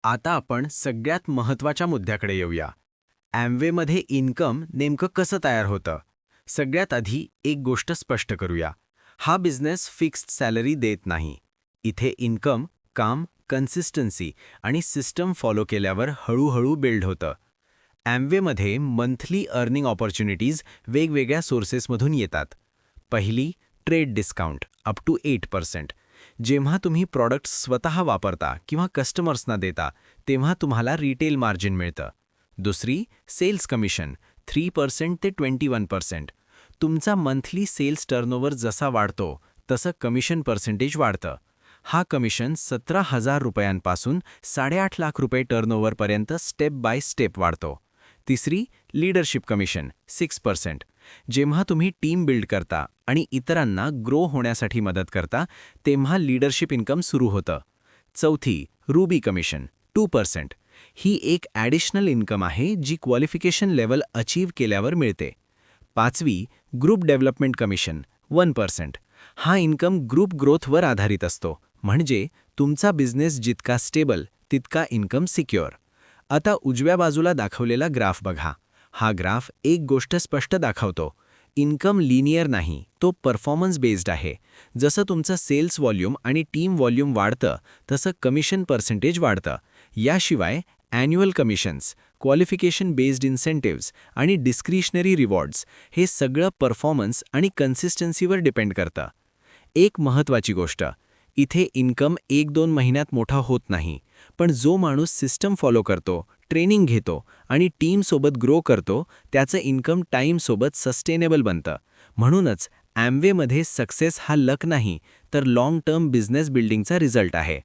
आता आपण सगळ्यात महत्त्वाच्या मुद्द्याकडे येऊया. Amwayमध्ये इन्कम नेमकं कसं तयार होतं? सगळ्यात आधी एक गोष्ट स्पष्ट करूया. हा बिझनेस फिक्स्ड सॅलरी देत नाही. इथे इन्कम, काम, कन्सिस्टन्सी आणि सिस्टम फॉलो केल्यावर हळूहळू बिल्ड होतं. Amwayमध्ये मंथली अर्निंग ऑपॉर्च्युनिटीज वेगवेगळ्या सोर्सेसमधून येतात. पहिली, ट्रेड डिस्काउंट अप टू 8%. जेव्हा तुम्ही प्रॉडक्ट्स स्वतः वापरता किंवा कस्टमर्सना देता, तेव्हा तुम्हाला रिटेल मार्जिन मिळतं. दुसरी, सेल्स कमिशन 3% ते 21%. तुमचा मंथली सेल्स टर्नओव्हर जसा वाढतो, तसं कमिशन पर्सेंटेज वाढतं. हा कमिशन 17,000 रुपयांपासून 8.5 लाख रुपये टर्नओव्हरपर्यंत स्टेप बाय स्टेप वाढतो. तिसरी, लीडरशिप कमिशन 6%. जेव्हा तुम्ही टीम बिल्ड करता आणि इतरांना ग्रो होण्यासाठी मदत करता, तेव्हा लीडरशिप इन्कम सुरू होतं. चौथी, रुबी कमिशन 2%. ही एक ॲडिशनल इन्कम आहे जी क्वालिफिकेशन लेवल अचीव्ह केल्यावर मिळते. पाचवी, ग्रुप डेव्हलपमेंट कमिशन 1%. हा इन्कम ग्रुप ग्रोथवर आधारित असतो, म्हणजे तुमचा बिझनेस जितका स्टेबल तितका इन्कम सिक्युअर. आता उजव्या बाजूला दाखवलेला ग्राफ बघा. हा ग्राफ एक गोष्ट स्पष्ट दाखवतो. इन्कम लिनियर नाही, तो परफॉर्मन्स बेस्ड आहे. जसं तुमचं सेल्स व्हॉल्यूम आणि टीम व्हॉल्यूम वाढतं, तसं कमिशन पर्सेंटेज वाढतं. याशिवाय ॲन्युअल कमिशन्स, क्वालिफिकेशन बेस्ड इन्सेंटिव्हज आणि डिस्क्रिशनरी रिवॉर्ड्स हे सगळं परफॉर्मन्स आणि कन्सिस्टन्सीवर डिपेंड करतं. एक महत्त्वाची गोष्ट, इथे इन्कम 1-2 महिन्यात मोठा होत नाही, पण जो माणूस सिस्टम फॉलो करतो, ट्रेनिंग घेतो आणि टीमसोबत ग्रो करतो, त्याचं इन्कम टाईमसोबत सस्टेनेबल बनतं. म्हणूनच Amwayमध्ये सक्सेस हा लक नाही, तर लाँग टर्म बिझनेस बिल्डिंगचा रिझल्ट आहे.